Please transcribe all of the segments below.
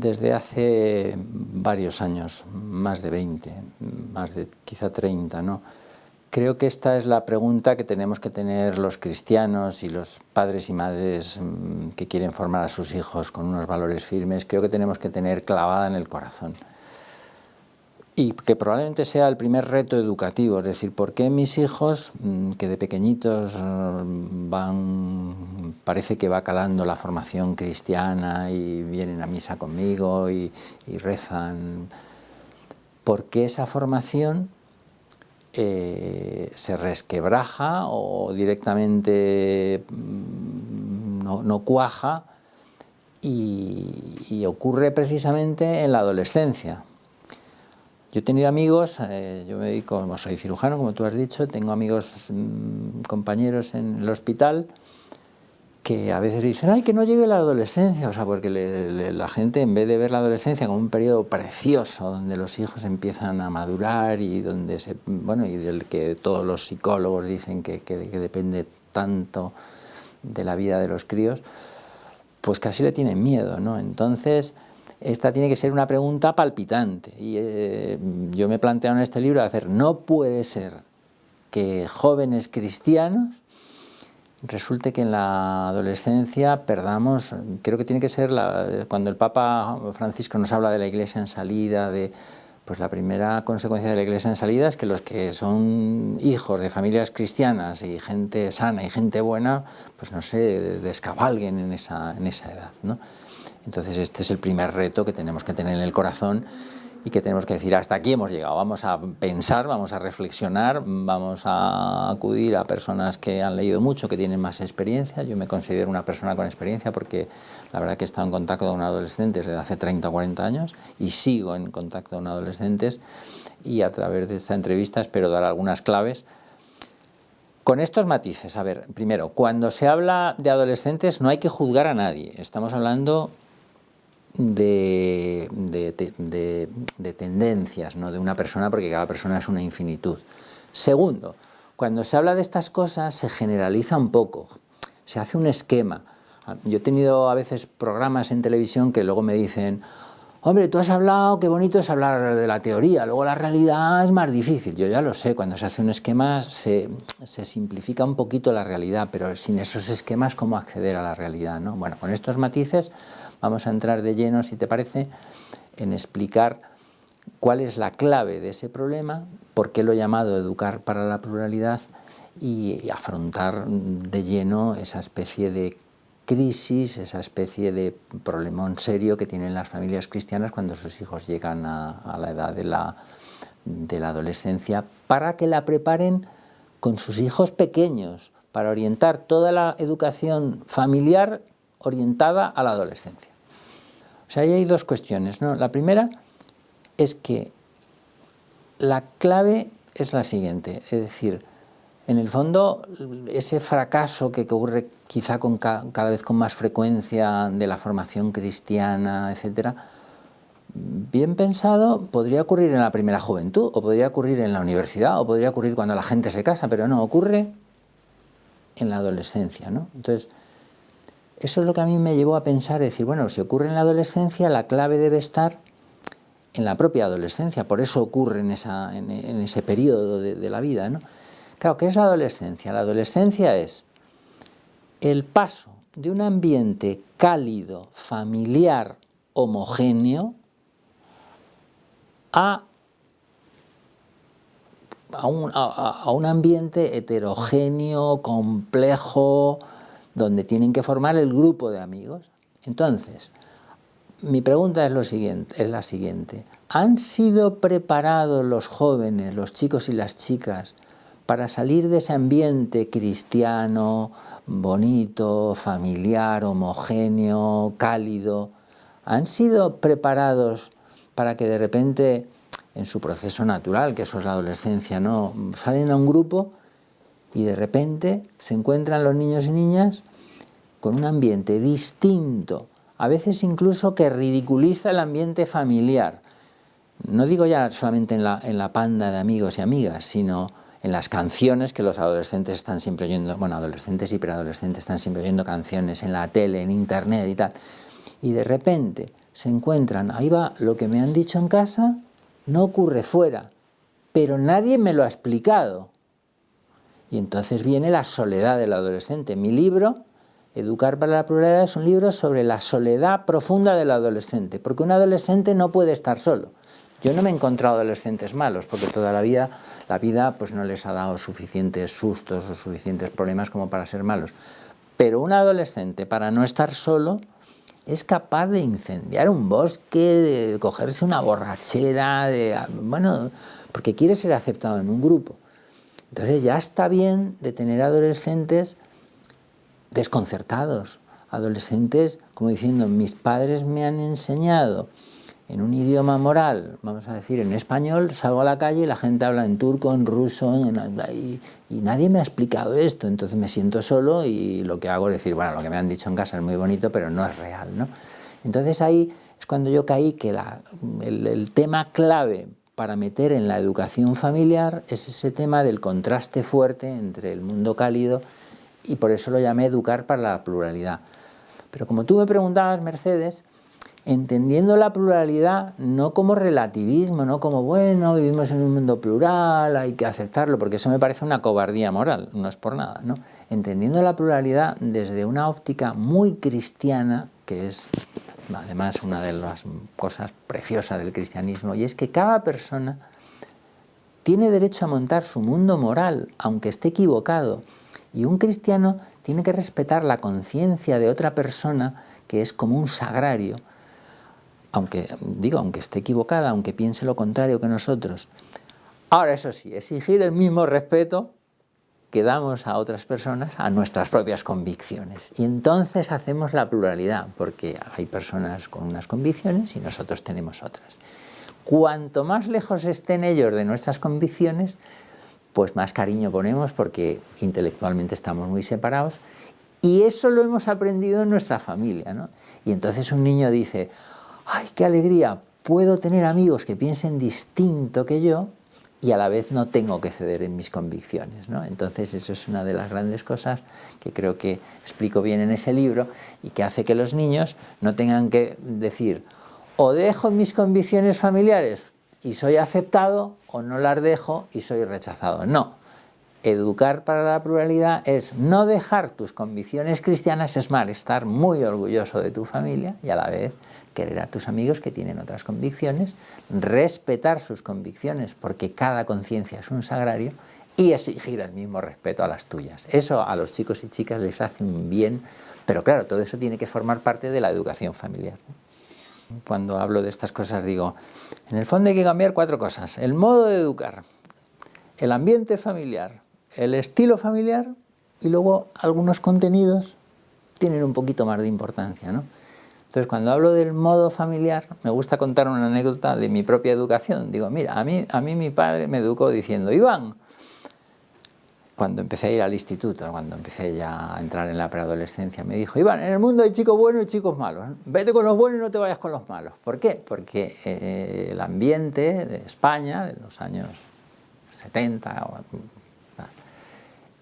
Desde hace varios años, más de 20, más de quizá 30, ¿no? Creo que esta es la pregunta que tenemos que tener los cristianos y los padres y madres que quieren formar a sus hijos con unos valores firmes. Creo que tenemos que tener clavada en el corazón. Y que probablemente sea el primer reto educativo, es decir, ¿por qué mis hijos, que de pequeñitos parece que va calando la formación cristiana y vienen a misa conmigo y rezan, por qué esa formación se resquebraja o directamente no cuaja y ocurre precisamente en la adolescencia? Yo he tenido amigos, yo me dedico, como soy cirujano, como tú has dicho, tengo amigos, compañeros en el hospital que a veces dicen, ¡ay, que no llegue la adolescencia! O sea, porque la gente, en vez de ver la adolescencia como un periodo precioso, donde los hijos empiezan a madurar y donde y del que todos los psicólogos dicen que depende tanto de la vida de los críos, pues casi le tienen miedo, ¿no? Entonces, esta tiene que ser una pregunta palpitante y yo me he planteado en este libro no puede ser que jóvenes cristianos resulte que en la adolescencia perdamos, creo que tiene que ser, cuando el Papa Francisco nos habla de la Iglesia en salida, pues la primera consecuencia de la Iglesia en salida es que los que son hijos de familias cristianas y gente sana y gente buena, pues no se descabalguen en esa edad, ¿no? Entonces este es el primer reto que tenemos que tener en el corazón y que tenemos que decir, hasta aquí hemos llegado, vamos a pensar, vamos a reflexionar, vamos a acudir a personas que han leído mucho, que tienen más experiencia. Yo me considero una persona con experiencia porque la verdad que he estado en contacto con adolescentes desde hace 30 o 40 años y sigo en contacto con adolescentes, y a través de esta entrevista espero dar algunas claves con estos matices. A ver, primero, cuando se habla de adolescentes no hay que juzgar a nadie, estamos hablando de tendencias, no de una persona, porque cada persona es una infinitud. Segundo, cuando se habla de estas cosas se generaliza un poco, se hace un esquema. Yo he tenido a veces programas en televisión que luego me dicen, hombre, tú has hablado, qué bonito es hablar de la teoría, luego la realidad es más difícil. Yo ya lo sé, cuando se hace un esquema se simplifica un poquito la realidad, pero sin esos esquemas, ¿cómo acceder a la realidad, ¿no? Bueno, con estos matices vamos a entrar de lleno, si te parece, en explicar cuál es la clave de ese problema, por qué lo he llamado Educar para la Pluralidad, y afrontar de lleno esa especie de crisis, esa especie de problemón serio que tienen las familias cristianas cuando sus hijos llegan a la edad de la adolescencia, para que la preparen con sus hijos pequeños, para orientar toda la educación familiar orientada a la adolescencia. O sea, ahí hay dos cuestiones, ¿no? La primera es que la clave es la siguiente, es decir, en el fondo ese fracaso que ocurre quizá cada vez con más frecuencia de la formación cristiana, etcétera, bien pensado podría ocurrir en la primera juventud, o podría ocurrir en la universidad, o podría ocurrir cuando la gente se casa, pero no, ocurre en la adolescencia, ¿no? Entonces, eso es lo que a mí me llevó a pensar, decir, bueno, si ocurre en la adolescencia, la clave debe estar en la propia adolescencia, por eso ocurre en ese periodo de la vida, ¿no? Claro, ¿qué es la adolescencia? La adolescencia es el paso de un ambiente cálido, familiar, homogéneo, a un ambiente heterogéneo, complejo, donde tienen que formar el grupo de amigos. Entonces, mi pregunta es la siguiente. ¿Han sido preparados los jóvenes, los chicos y las chicas, para salir de ese ambiente cristiano, bonito, familiar, homogéneo, cálido? ¿Han sido preparados para que de repente, en su proceso natural, que eso es la adolescencia, ¿no?, salen a un grupo y de repente se encuentran los niños y niñas con un ambiente distinto, a veces incluso que ridiculiza el ambiente familiar? No digo ya solamente en la panda de amigos y amigas, sino en las canciones que los adolescentes están siempre oyendo, bueno, adolescentes y preadolescentes están siempre oyendo canciones en la tele, en internet y tal. Y de repente se encuentran, ahí va, lo que me han dicho en casa no ocurre fuera, pero nadie me lo ha explicado. Y entonces viene la soledad del adolescente. Mi libro, Educar para la Pluralidad, es un libro sobre la soledad profunda del adolescente, porque un adolescente no puede estar solo. Yo no me he encontrado adolescentes malos, porque toda la vida pues no les ha dado suficientes sustos o suficientes problemas como para ser malos. Pero un adolescente, para no estar solo, es capaz de incendiar un bosque, de cogerse una borrachera, porque quiere ser aceptado en un grupo. Entonces ya está bien de tener adolescentes desconcertados, adolescentes como diciendo, mis padres me han enseñado en un idioma moral, vamos a decir en español, salgo a la calle y la gente habla en turco, en ruso, y nadie me ha explicado esto, entonces me siento solo y lo que hago es decir, bueno, lo que me han dicho en casa es muy bonito, pero no es real, ¿no? Entonces ahí es cuando yo caí que el tema clave para meter en la educación familiar es ese tema del contraste fuerte entre el mundo cálido, y por eso lo llamé Educar para la Pluralidad. Pero como tú me preguntabas, Mercedes, entendiendo la pluralidad no como relativismo, no como, bueno, vivimos en un mundo plural, hay que aceptarlo, porque eso me parece una cobardía moral, no es por nada, ¿no? Entendiendo la pluralidad desde una óptica muy cristiana, que es además una de las cosas preciosas del cristianismo, y es que cada persona tiene derecho a montar su mundo moral, aunque esté equivocado, y un cristiano tiene que respetar la conciencia de otra persona, que es como un sagrario, aunque esté equivocada, aunque piense lo contrario que nosotros. Ahora, eso sí, exigir el mismo respeto que damos a otras personas a nuestras propias convicciones. Y entonces hacemos la pluralidad, porque hay personas con unas convicciones y nosotros tenemos otras. Cuanto más lejos estén ellos de nuestras convicciones, pues más cariño ponemos, porque intelectualmente estamos muy separados, y eso lo hemos aprendido en nuestra familia, ¿no? Y entonces un niño dice, ¡ay, qué alegría! Puedo tener amigos que piensen distinto que yo y a la vez no tengo que ceder en mis convicciones, ¿no? Entonces eso es una de las grandes cosas que creo que explico bien en ese libro y que hace que los niños no tengan que decir, o dejo mis convicciones familiares y soy aceptado, o no las dejo y soy rechazado. No. Educar para la pluralidad es no dejar tus convicciones cristianas, es más, estar muy orgulloso de tu familia y a la vez querer a tus amigos que tienen otras convicciones, respetar sus convicciones porque cada conciencia es un sagrario y exigir el mismo respeto a las tuyas. Eso a los chicos y chicas les hace un bien, pero claro, todo eso tiene que formar parte de la educación familiar. Cuando hablo de estas cosas digo, en el fondo hay que cambiar 4 cosas: el modo de educar, el ambiente familiar, el estilo familiar y luego algunos contenidos tienen un poquito más de importancia, ¿no? Entonces, cuando hablo del modo familiar, me gusta contar una anécdota de mi propia educación. Digo, mira, a mí mi padre me educó diciendo, Iván, cuando empecé a ir al instituto, cuando empecé ya a entrar en la preadolescencia, me dijo, Iván, en el mundo hay chicos buenos y chicos malos. Vete con los buenos y no te vayas con los malos. ¿Por qué? Porque el ambiente de España, de los años 70,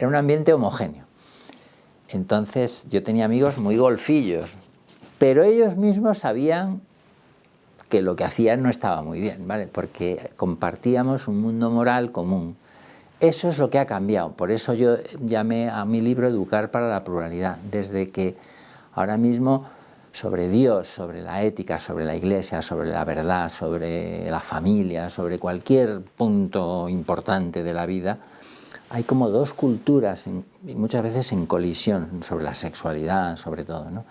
era un ambiente homogéneo. Entonces yo tenía amigos muy golfillos, pero ellos mismos sabían que lo que hacían no estaba muy bien, ¿vale? Porque compartíamos un mundo moral común. Eso es lo que ha cambiado, por eso yo llamé a mi libro Educar para la Pluralidad, desde que ahora mismo sobre Dios, sobre la ética, sobre la Iglesia, sobre la verdad, sobre la familia, sobre cualquier punto importante de la vida, hay como 2 culturas, y muchas veces en colisión, sobre la sexualidad, sobre todo, ¿no?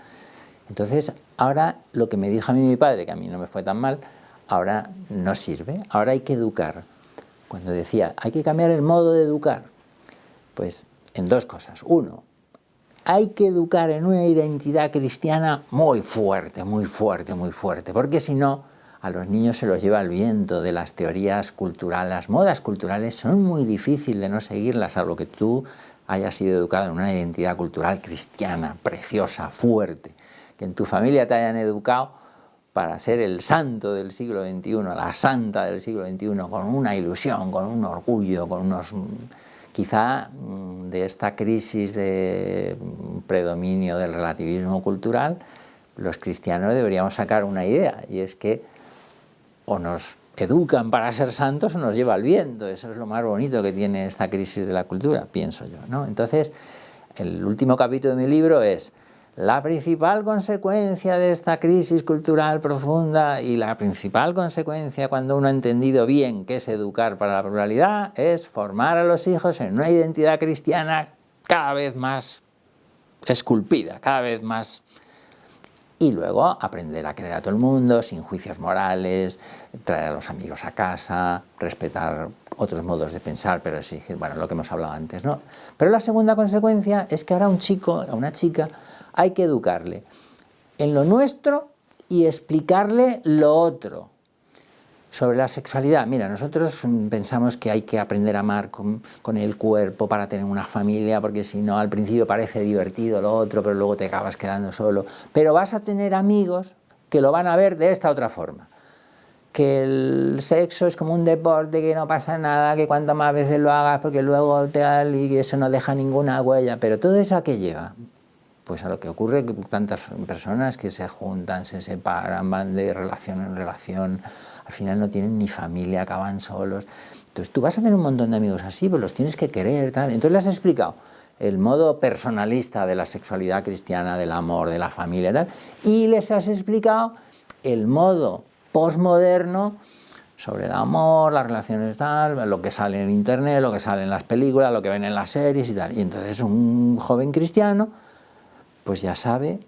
Entonces, ahora lo que me dijo a mí mi padre, que a mí no me fue tan mal, ahora no sirve, ahora hay que educar. Cuando decía, hay que cambiar el modo de educar, pues en 2 cosas. 1, hay que educar en una identidad cristiana muy fuerte, muy fuerte, muy fuerte, porque si no, a los niños se los lleva el viento de las teorías culturales. Las modas culturales son muy difíciles de no seguirlas, a lo que tú hayas sido educado en una identidad cultural cristiana, preciosa, fuerte, que en tu familia te hayan educado para ser el santo del siglo XXI, la santa del siglo XXI, con una ilusión, con un orgullo, con unos... Quizá de esta crisis de predominio del relativismo cultural, los cristianos deberíamos sacar una idea, y es que o nos educan para ser santos o nos lleva el viento. Eso es lo más bonito que tiene esta crisis de la cultura, pienso yo, ¿no? Entonces, el último capítulo de mi libro es la principal consecuencia de esta crisis cultural profunda, y la principal consecuencia, cuando uno ha entendido bien qué es educar para la pluralidad, es formar a los hijos en una identidad cristiana cada vez más esculpida, cada vez más... Y luego aprender a querer a todo el mundo, sin juicios morales, traer a los amigos a casa, respetar otros modos de pensar, pero exigir, bueno, lo que hemos hablado antes, ¿no? Pero la segunda consecuencia es que ahora a un chico, a una chica, hay que educarle en lo nuestro y explicarle lo otro. Sobre la sexualidad, mira, nosotros pensamos que hay que aprender a amar con el cuerpo para tener una familia, porque si no, al principio parece divertido lo otro, pero luego te acabas quedando solo. Pero vas a tener amigos que lo van a ver de esta otra forma. Que el sexo es como un deporte, que no pasa nada, que cuanto más veces lo hagas, porque luego tal, y eso no deja ninguna huella. Pero todo eso, ¿a qué lleva? Pues a lo que ocurre que tantas personas que se juntan, se separan, van de relación en relación, al final no tienen ni familia, acaban solos. Entonces tú vas a tener un montón de amigos así, pues los tienes que querer, tal. Entonces les has explicado el modo personalista de la sexualidad cristiana, del amor, de la familia, tal, y les has explicado el modo posmoderno sobre el amor, las relaciones, tal, lo que sale en internet, lo que sale en las películas, lo que ven en las series y tal. Y entonces un joven cristiano pues ya sabe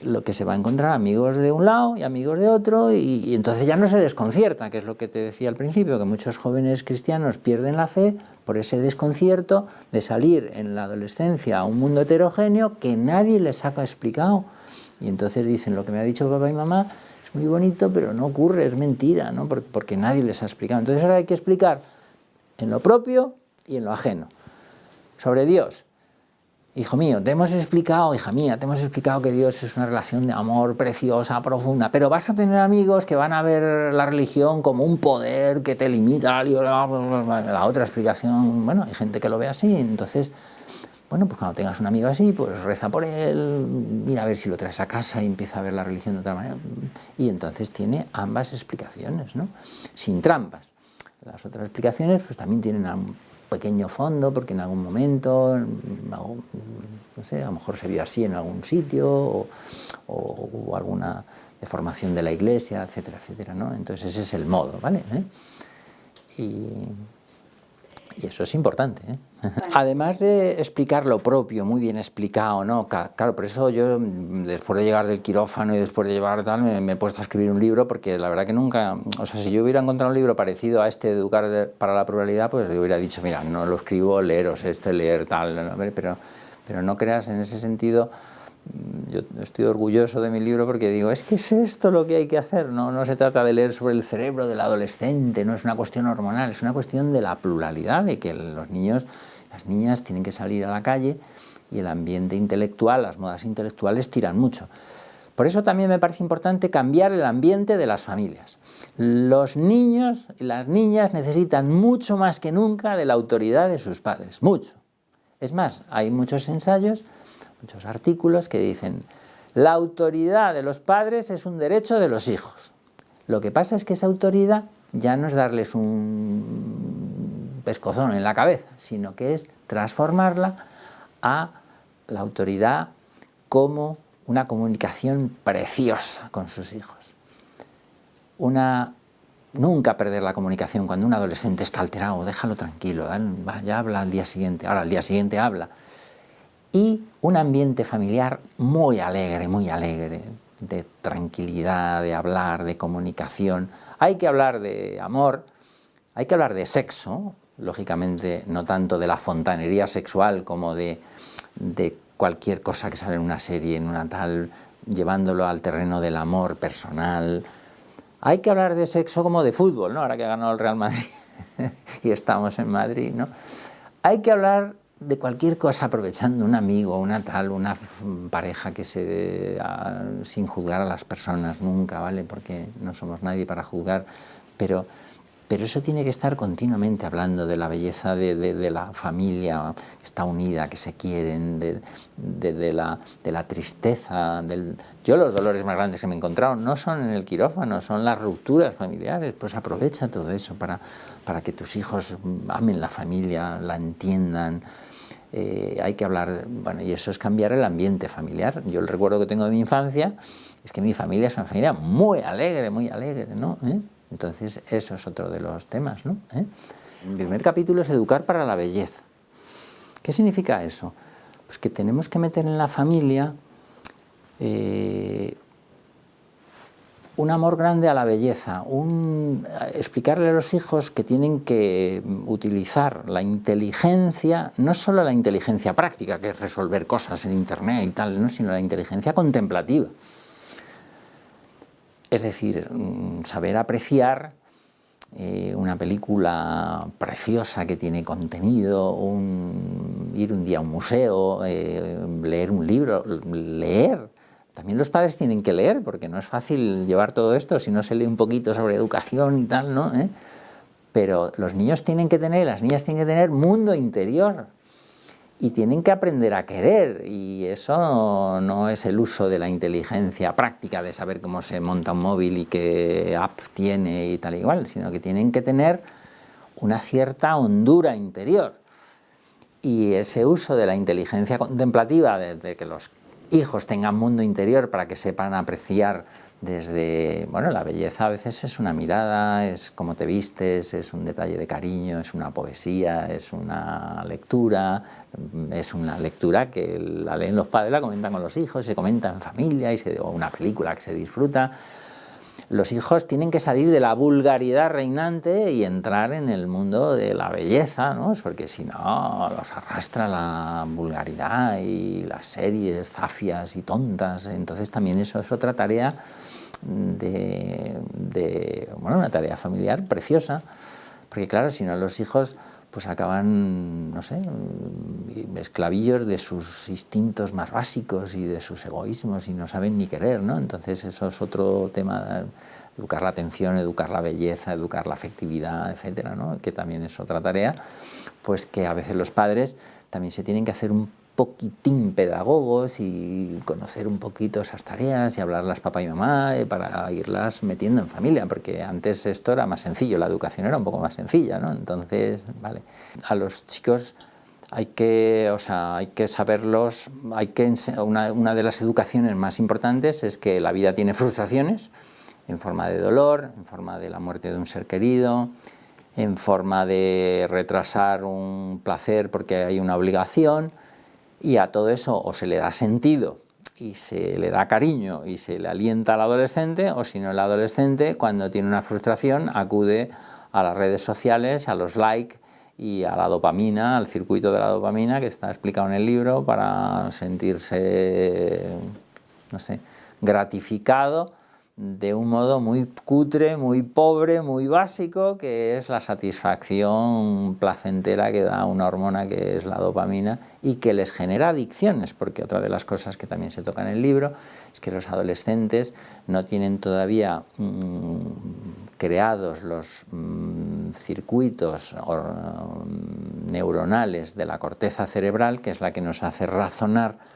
lo que se va a encontrar, amigos de un lado y amigos de otro, y entonces ya no se desconcierta, que es lo que te decía al principio, que muchos jóvenes cristianos pierden la fe por ese desconcierto de salir en la adolescencia a un mundo heterogéneo que nadie les ha explicado. Y entonces dicen, lo que me ha dicho papá y mamá es muy bonito, pero no ocurre, es mentira, ¿no? Porque nadie les ha explicado. Entonces ahora hay que explicar en lo propio y en lo ajeno. Sobre Dios. Hijo mío, te hemos explicado, hija mía, te hemos explicado que Dios es una relación de amor preciosa, profunda, pero vas a tener amigos que van a ver la religión como un poder que te limita la libertad. La otra explicación, bueno, hay gente que lo ve así, entonces, bueno, pues cuando tengas un amigo así, pues reza por él, mira a ver si lo traes a casa y empieza a ver la religión de otra manera, y entonces tiene ambas explicaciones, ¿no? Sin trampas. Las otras explicaciones pues también tienen un pequeño fondo, porque en algún momento, no sé, a lo mejor se vio así en algún sitio, o alguna deformación de la iglesia, etcétera, etcétera, ¿no? Entonces ese es el modo, ¿vale? Y eso es importante, ¿eh? Además de explicar lo propio, muy bien explicado, ¿no? Claro, por eso yo, después de llegar del quirófano y después de llevar tal, me he puesto a escribir un libro, porque la verdad que nunca, o sea, si yo hubiera encontrado un libro parecido a este de Educar para la Pluralidad, pues le hubiera dicho, mira, no lo escribo, leeros leer tal, ¿no? Pero no creas, en ese sentido, yo estoy orgulloso de mi libro porque digo, es que es esto lo que hay que hacer, no se trata de leer sobre el cerebro del adolescente, no es una cuestión hormonal, es una cuestión de la pluralidad, de que los niños, las niñas tienen que salir a la calle, y el ambiente intelectual, las modas intelectuales tiran mucho. Por eso también me parece importante cambiar el ambiente de las familias. Los niños y las niñas necesitan mucho más que nunca de la autoridad de sus padres, mucho. Es más, hay muchos ensayos, muchos artículos que dicen, la autoridad de los padres es un derecho de los hijos. Lo que pasa es que esa autoridad ya no es darles un pescozón en la cabeza, sino que es transformarla a la autoridad como una comunicación preciosa con sus hijos. Nunca perder la comunicación. Cuando un adolescente está alterado, déjalo tranquilo, ya habla al día siguiente, ahora al día siguiente habla. Y un ambiente familiar muy alegre, de tranquilidad, de hablar, de comunicación. Hay que hablar de amor, hay que hablar de sexo, lógicamente no tanto de la fontanería sexual como de cualquier cosa que sale en una serie, en una tal, llevándolo al terreno del amor personal. Hay que hablar de sexo como de fútbol, ¿no? Ahora que ha ganado el Real Madrid y estamos en Madrid, ¿no? Hay que hablar de cualquier cosa aprovechando un amigo, una pareja que sin juzgar a las personas nunca, ¿vale? Porque no somos nadie para juzgar, pero pero eso tiene que estar continuamente hablando de la belleza de la familia que está unida, que se quieren, de la tristeza. Yo los dolores más grandes que me he encontrado no son en el quirófano, son las rupturas familiares. Pues aprovecha todo eso para que tus hijos amen la familia, la entiendan. Hay que hablar, bueno, y eso es cambiar el ambiente familiar. Yo el recuerdo que tengo de mi infancia es que mi familia es una familia muy alegre, ¿no? Entonces, eso es otro de los temas, ¿no? El primer capítulo es educar para la belleza. ¿Qué significa eso? Pues que tenemos que meter en la familia un amor grande a la belleza, explicarle a los hijos que tienen que utilizar la inteligencia, no solo la inteligencia práctica, que es resolver cosas en internet y tal, ¿no? Sino la inteligencia contemplativa. Es decir, saber apreciar una película preciosa que tiene contenido, ir un día a un museo, leer un libro, leer. También los padres tienen que leer, porque no es fácil llevar todo esto si no se lee un poquito sobre educación y tal, ¿no? Pero los niños tienen que tener, las niñas tienen que tener mundo interior. Y tienen que aprender a querer, y eso no es el uso de la inteligencia práctica de saber cómo se monta un móvil y qué app tiene y tal y igual, sino que tienen que tener una cierta hondura interior. Y ese uso de la inteligencia contemplativa, de que los hijos tengan mundo interior para que sepan apreciar desde, bueno, la belleza a veces es una mirada, es cómo te vistes, es un detalle de cariño, es una poesía, es una lectura que la leen los padres, la comentan con los hijos, se comenta en familia, o una película que se disfruta. Los hijos tienen que salir de la vulgaridad reinante y entrar en el mundo de la belleza, ¿no? Porque si no, los arrastra la vulgaridad y las series zafias y tontas. Entonces también eso es otra tarea bueno, una tarea familiar preciosa, porque claro, si no los hijos pues acaban, no sé, esclavillos de sus instintos más básicos y de sus egoísmos y no saben ni querer, ¿no? Entonces eso es otro tema, educar la atención, educar la belleza, educar la afectividad, etcétera, ¿no? Que también es otra tarea, pues que a veces los padres también se tienen que hacer un poquitín pedagogos y conocer un poquito esas tareas y hablarlas papá y mamá para irlas metiendo en familia, porque antes esto era más sencillo, la educación era un poco más sencilla, ¿no? Entonces, vale, a los chicos hay que saberlos, una de las educaciones más importantes es que la vida tiene frustraciones en forma de dolor, en forma de la muerte de un ser querido, en forma de retrasar un placer porque hay una obligación. Y a todo eso o se le da sentido y se le da cariño y se le alienta al adolescente, o si no, el adolescente, cuando tiene una frustración, acude a las redes sociales, a los likes y a la dopamina, al circuito de la dopamina que está explicado en el libro, para sentirse, no sé, gratificado de un modo muy cutre, muy pobre, muy básico, que es la satisfacción placentera que da una hormona que es la dopamina y que les genera adicciones, porque otra de las cosas que también se toca en el libro es que los adolescentes no tienen todavía creados los circuitos neuronales de la corteza cerebral, que es la que nos hace razonar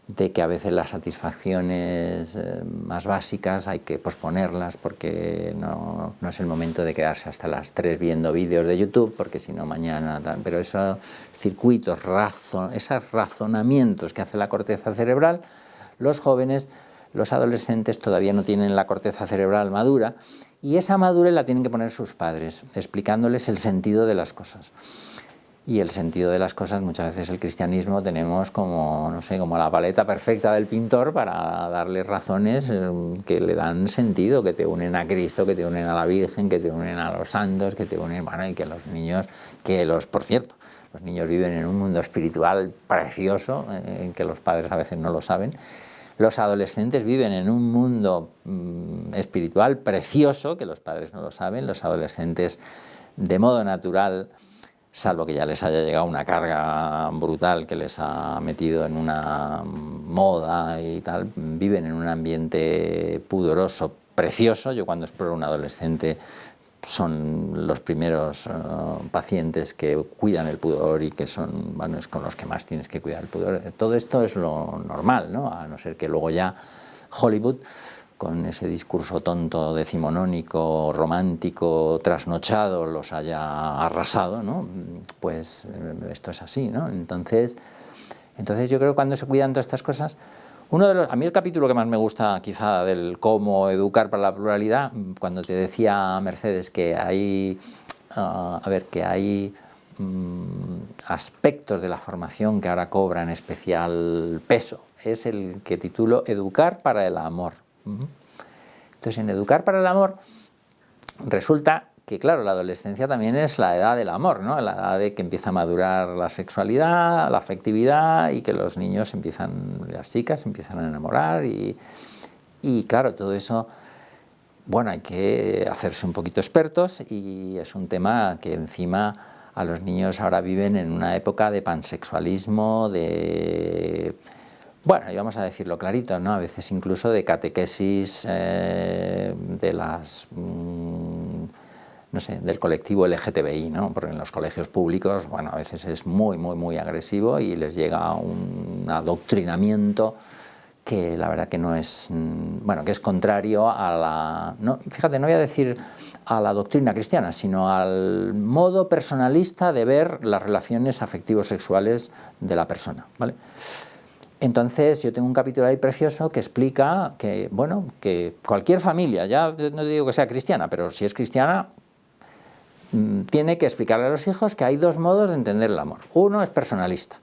de que a veces las satisfacciones más básicas hay que posponerlas porque no es el momento de quedarse hasta las 3 viendo vídeos de YouTube, porque si no mañana tal. Pero esos circuitos, esos razonamientos que hace la corteza cerebral, los jóvenes, los adolescentes todavía no tienen la corteza cerebral madura, y esa madurez la tienen que poner sus padres, explicándoles el sentido de las cosas. Y el sentido de las cosas, muchas veces el cristianismo tenemos como, no sé, como la paleta perfecta del pintor para darle razones que le dan sentido, que te unen a Cristo, que te unen a la Virgen, que te unen a los santos, que te unen, bueno, y que los niños, por cierto, los niños viven en un mundo espiritual precioso, en que los padres a veces no lo saben. Los adolescentes viven en un mundo espiritual precioso, que los padres no lo saben. Los adolescentes, de modo natural, salvo que ya les haya llegado una carga brutal que les ha metido en una moda y tal, viven en un ambiente pudoroso, precioso. Yo cuando exploro un adolescente son los primeros pacientes que cuidan el pudor y que son, bueno, es con los que más tienes que cuidar el pudor. Todo esto es lo normal, ¿no? A no ser que luego ya Hollywood, con ese discurso tonto, decimonónico, romántico, trasnochado, los haya arrasado, ¿no? Pues esto es así, ¿no? Entonces yo creo que cuando se cuidan todas estas cosas, a mí el capítulo que más me gusta quizá del cómo educar para la pluralidad, cuando te decía Mercedes que hay, aspectos de la formación que ahora cobran especial peso, es el que titulo Educar para el amor. Entonces, en Educar para el amor resulta que, claro, la adolescencia también es la edad del amor, ¿no? La edad de que empieza a madurar la sexualidad, la afectividad y que los niños las chicas empiezan a enamorar y claro, todo eso, bueno, hay que hacerse un poquito expertos y es un tema que encima a los niños ahora viven en una época de pansexualismo, bueno, y vamos a decirlo clarito, ¿no? A veces incluso de catequesis de las... no sé, del colectivo LGTBI, ¿no? Porque en los colegios públicos, bueno, a veces es muy agresivo y les llega un adoctrinamiento que la verdad que no es, bueno, que es contrario a la, no, fíjate, no voy a decir a la doctrina cristiana, sino al modo personalista de ver las relaciones afectivo-sexuales de la persona, ¿vale? Entonces yo tengo un capítulo ahí precioso que explica que, bueno, que cualquier familia, ya no digo que sea cristiana, pero si es cristiana, tiene que explicarle a los hijos que hay dos modos de entender el amor. Uno es personalista,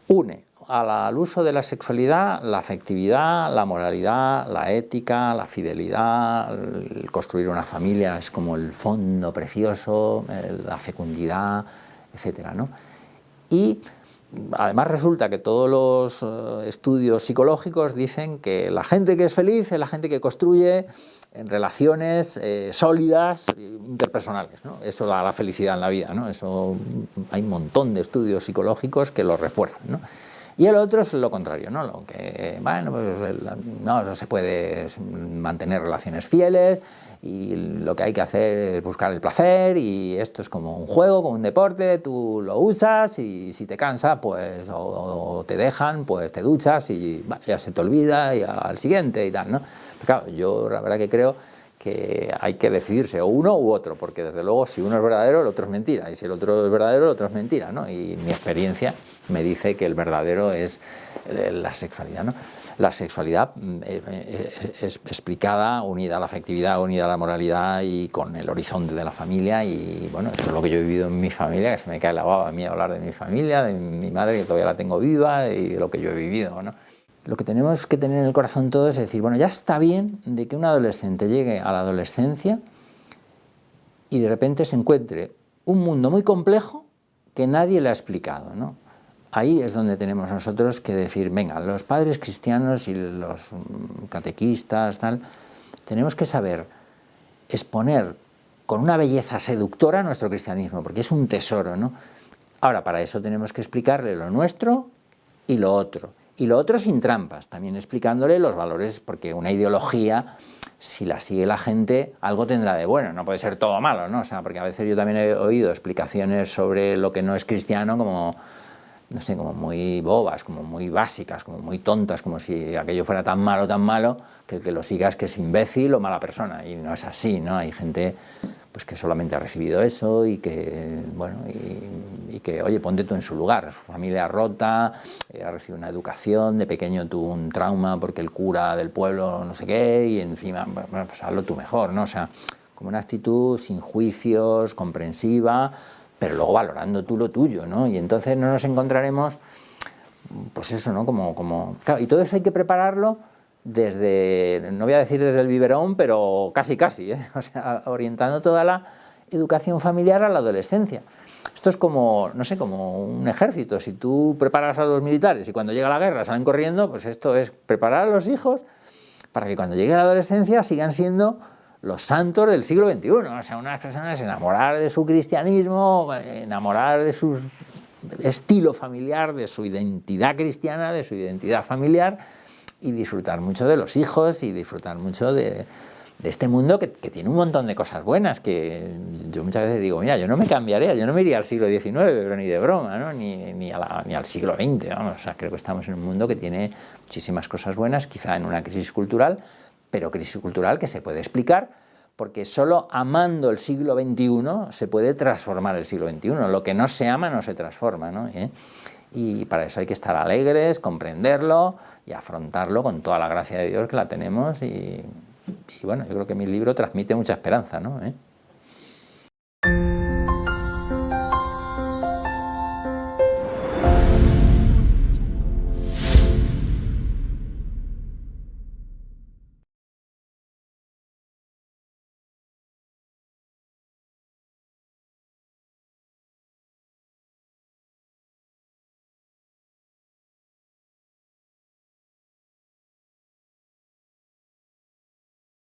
une al uso de la sexualidad la afectividad, la moralidad, la ética, la fidelidad, el construir una familia es como el fondo precioso, la fecundidad, etcétera, ¿no? Y además resulta que todos los estudios psicológicos dicen que la gente que es feliz es la gente que construye en relaciones sólidas, interpersonales, ¿no? Eso da la felicidad en la vida, ¿no? Eso, hay un montón de estudios psicológicos que lo refuerzan, ¿no? Y el otro es lo contrario, ¿no? Lo que, bueno, pues no se puede mantener relaciones fieles y lo que hay que hacer es buscar el placer y esto es como un juego, como un deporte, tú lo usas y si te cansa, pues o te dejan, pues te duchas y ya se te olvida y al siguiente y tal, ¿no? Pero claro, yo la verdad que creo que hay que decidirse o uno u otro, porque desde luego si uno es verdadero, el otro es mentira, y si el otro es verdadero, el otro es mentira, ¿no? Y mi experiencia me dice que el verdadero es la sexualidad, ¿no? La sexualidad es explicada, unida a la afectividad, unida a la moralidad y con el horizonte de la familia y, bueno, eso es lo que yo he vivido en mi familia, que se me cae la baba a mí hablar de mi familia, de mi madre que todavía la tengo viva y de lo que yo he vivido, ¿no? Lo que tenemos que tener en el corazón todo es decir, bueno, ya está bien de que un adolescente llegue a la adolescencia y de repente se encuentre un mundo muy complejo que nadie le ha explicado, ¿no? Ahí es donde tenemos nosotros que decir, venga, los padres cristianos y los catequistas, tal, tenemos que saber exponer con una belleza seductora nuestro cristianismo, porque es un tesoro, ¿no? Ahora, para eso tenemos que explicarle lo nuestro y lo otro. Y lo otro sin trampas, también explicándole los valores, porque una ideología, si la sigue la gente, algo tendrá de bueno, no puede ser todo malo, ¿no? O sea, porque a veces yo también he oído explicaciones sobre lo que no es cristiano como, no sé, como muy bobas, como muy básicas, como muy tontas, como si aquello fuera tan malo, que el que lo siga es que es imbécil o mala persona, y no es así, ¿no? Hay gente pues que solamente ha recibido eso y que, bueno, y que, oye, ponte tú en su lugar, su familia rota, ha recibido una educación, de pequeño tuvo un trauma porque el cura del pueblo no sé qué, y encima, bueno, pues hazlo tú mejor, ¿no? O sea, como una actitud sin juicios, comprensiva, pero luego valorando tú lo tuyo, ¿no? Y entonces no nos encontraremos, pues eso, ¿no? Claro, y todo eso hay que prepararlo desde, no voy a decir desde el biberón, pero casi, ¿eh? O sea, orientando toda la educación familiar a la adolescencia. Esto es como, no sé, como un ejército. Si tú preparas a los militares y cuando llega la guerra salen corriendo, pues esto es preparar a los hijos para que cuando llegue la adolescencia sigan siendo los santos del siglo XXI. O sea, unas personas enamorar de su cristianismo, enamorar de su estilo familiar, de su identidad cristiana, de su identidad familiar, y disfrutar mucho de los hijos y disfrutar mucho de de este mundo que tiene un montón de cosas buenas, que yo muchas veces digo, mira, yo no me cambiaría, yo no me iría al siglo XIX, pero ni de broma, ¿no? ni al siglo XX, vamos. O sea, creo que estamos en un mundo que tiene muchísimas cosas buenas, quizá en una crisis cultural, pero crisis cultural que se puede explicar, porque solo amando el siglo XXI se puede transformar el siglo XXI, lo que no se ama no se transforma, ¿no? Y para eso hay que estar alegres, comprenderlo y afrontarlo con toda la gracia de Dios que la tenemos y bueno, yo creo que mi libro transmite mucha esperanza, ¿no?